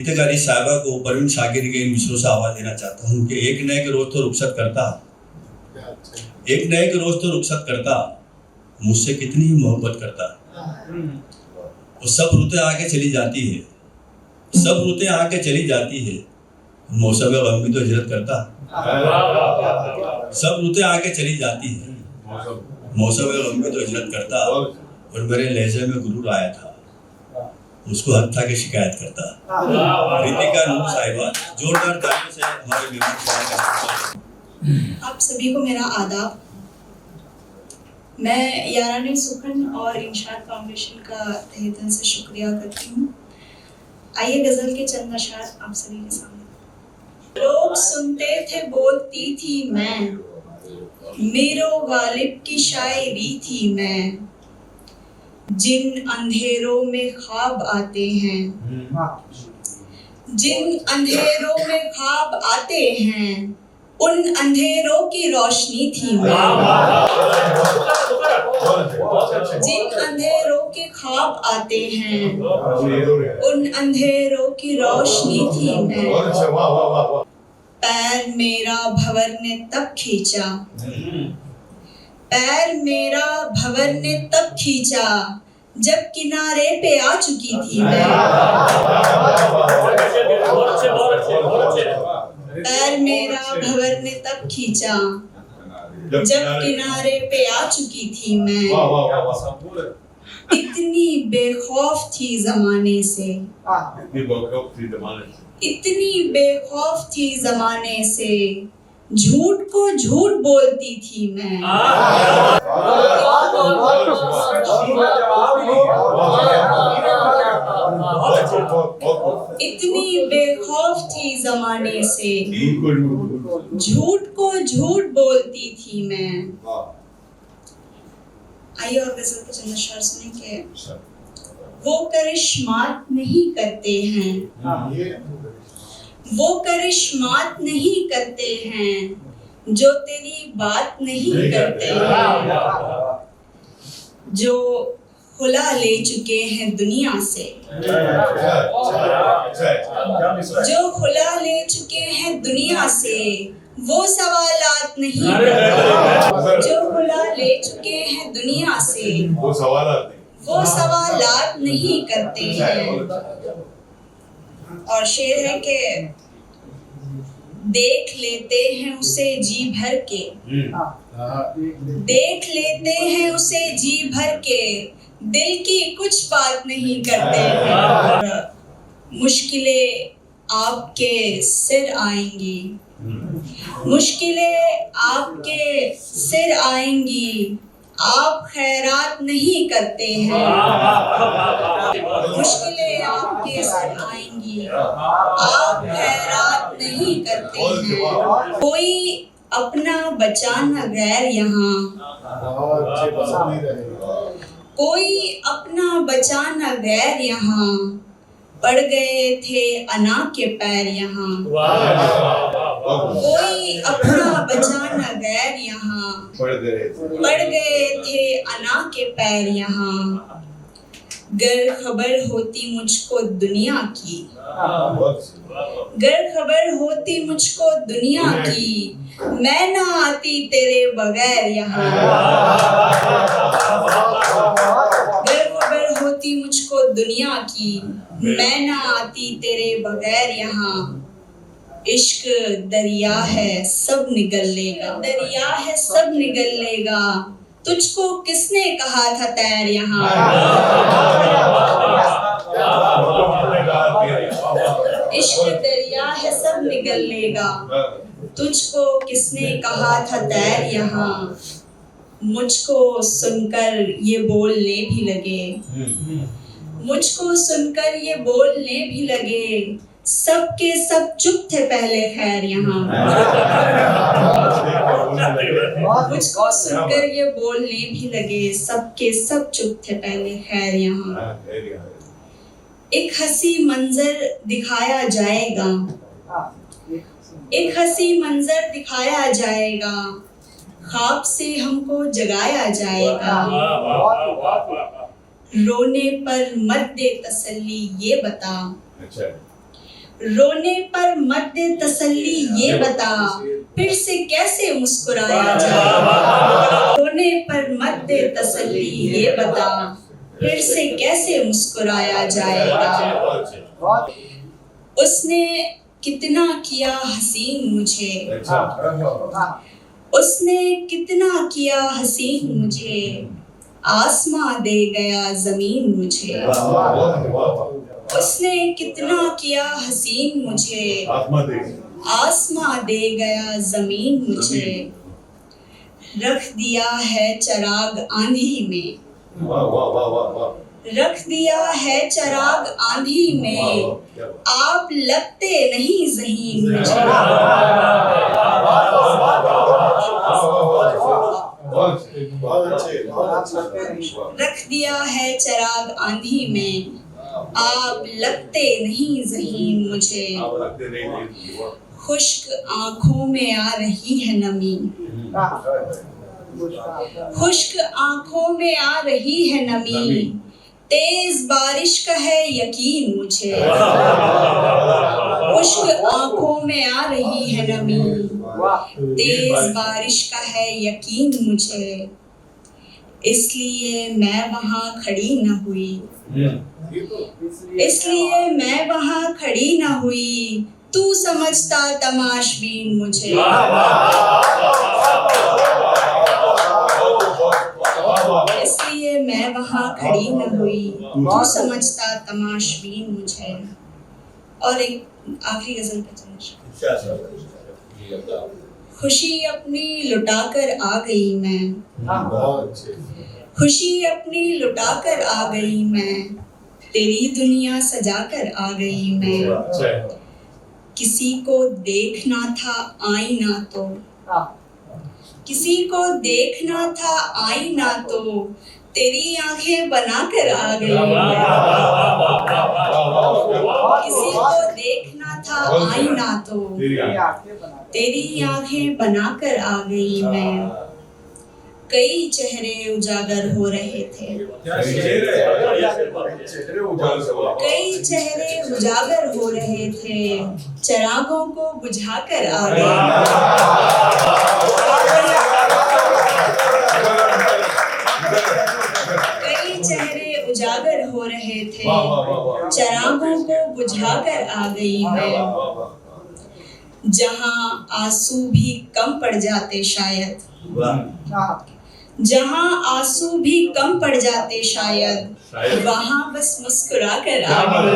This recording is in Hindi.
हितकारी साहबा को परवीन शाकिर के इन मिसरों से आवाज देना चाहता हूँ कि एक न एक रोज तो रुखसत करता, एक न एक रोज तो रुखसत करता, मुझसे कितनी मोहब्बत करता। वो सब रुतें आके चली जाती है, सब रुतें आके चली जाती है, मौसम गम भी तो हिजरत करता। सब रुतें आके चली जाती है, मौसम गम भी तो हिजरत करता। और मेरे लहजे में गुरूर आया था, उसको हद था कि शिकायत करता। रितिका नूर साहिबा, जोरदार तालियों से हमारे मेहमान का। आप सभी को मेरा आदाब। मैं याराने सुखन और इंशाद फाउंडेशन का तहे दिल से शुक्रिया करती हूँ। आइए गजल के चंद अशआर आप सभी के सामने। लोग सुनते थे बोलती थी मैं, मीरो गालिब की शायरी थी मैं। जिन अंधेरों में ख्वाब आते हैं, जिन अंधेरों में ख्वाब आते हैं, उन अंधेरों की रोशनी थी मैं। जिन अंधेरों के ख्वाब आते हैं, उन अंधेरों की रोशनी थी मैं। पैर मेरा भंवर ने तब खींचा, पैर मेरा भंवर ने तब खींचा जब किनारे पे आ चुकी थी मैं। पैर मेरा भंवर ने तब खींचा जब किनारे पे आ चुकी थी मैं। इतनी बेखौफ थी जमाने से, इतनी बेखौफ थी जमाने से, झूठ को झूठ बोलती थी मैं। इतनी बेखौफ थी जमाने से, झूठ को झूठ बोलती थी मैं। आइए और गजल के चंद अशआर सुनेंगे। वो करिश्मात नहीं करते हैं, वो करिश्मात नहीं करते हैं जो तेरी बात नहीं करते हैं। जो खुला ले चुके हैं दुनिया से, जो खुला ले चुके हैं दुनिया से, वो सवालात नहीं करते। जो खुला ले चुके हैं दुनिया से, वो सवालात नहीं करते हैं। और शेर है कि देख लेते हैं उसे जी भर के, देख लेते हैं उसे जी भर के, दिल की कुछ बात नहीं करते हैं। मुश्किलें आपके सिर आएंगी, मुश्किलें आपके सिर आएंगी, आप खैरात नहीं करते हैं। मुश्किलें आपके सिर आएंगी, आप खैरात नहीं करते हैं। कोई अपना बचा न गैर यहाँ, कोई अपना बचा न गैर यहाँ, पड़ गए थे अना के पैर यहाँ। कोई अपना बचा न गैर यहाँ, पड़ गए थे अना के पैर यहाँ। गर खबर होती मुझको दुनिया की, गर खबर होती मुझको दुनिया की, मैं ना आती तेरे बगैर यहाँ। गर खबर होती मुझको दुनिया की, मैं ना आती तेरे बगैर यहाँ। इश्क दरिया है सब निगल लेगा, दरिया है सब निगल लेगा, तुझको किसने कहा था तैर यहाँ। इश्क दरिया है सब निगल लेगा, तुझको किसने कहा था तैर यहाँ। मुझको सुनकर ये बोलने भी लगे, मुझको सुनकर ये बोलने भी लगे, सब के सब चुप थे पहले खैर यहाँ। मुझको सुनकर ये बोलने भी लगे, सब के सब चुप थे पहले खैर यहाँ। एक हंसी मंजर दिखाया जाएगा, एक हंसी मंजर दिखाया जाएगा, ख्वाब से हमको जगाया जाएगा। रोने पर मत दे तसल्ली ये बता, रोने पर मत दे तसल्ली, ये बता फिर से कैसे मुस्कुराया जाए। रोने पर मत दे तसल्ली, ये बता फिर से कैसे मुस्कुराया जाएगा। उसने कितना किया हसीन मुझे, उसने कितना किया हसीन मुझे, आसमां दे गया जमीन मुझे। उसने कितना किया हसीन मुझे, आसमां दे गया जमीन मुझे। रख दिया है चिराग आंधी में, रख दिया है चिराग आंधी में, आप लगते नहीं ज़हीन मुझे। रख दिया है चिराग आंधी में, आप लगते नहीं ज़हीन मुझे। खुश्क आंखों में आ रही है नमी, खुश्क आंखों में आ रही है नमी, तेज बारिश का है यकीन मुझे। खुश्क आंखों में आ रही है नमी, तेज बारिश का है यकीन मुझे। इसलिए मैं वहां खड़ी न हुई, इसलिए मैं वहां खड़ी न हुई, तू समझता तमाशबीन मुझे। इसलिए मैं वहां खड़ी न हुई, तू समझता तमाशबीन मुझे। और एक आखिरी गजल का चंद। खुशी अपनी लुटाकर आ गई मैं, खुशी अपनी लुटाकर आ गई मैं, तेरी दुनिया सजाकर आ गई मैं। किसी को देखना था आईना तो, किसी को देखना था आईना तो, तेरी आंखें बनाकर आ गई मैं। किसी को देखना था आईना तो, तेरी आंखें बनाकर आ गई मैं। कई चेहरे उजागर हो रहे थे, कई चेहरे उजागर हो रहे थे, चिरागों को बुझाकर आ गई। कई चेहरे उजागर हो रहे थे, चिरागों को बुझाकर आ गई मैं। जहां आंसू भी कम पड़ जाते शायद, जहां आंसू भी कम पड़ जाते शायद, वहां बस मुस्कुरा कर आ गई।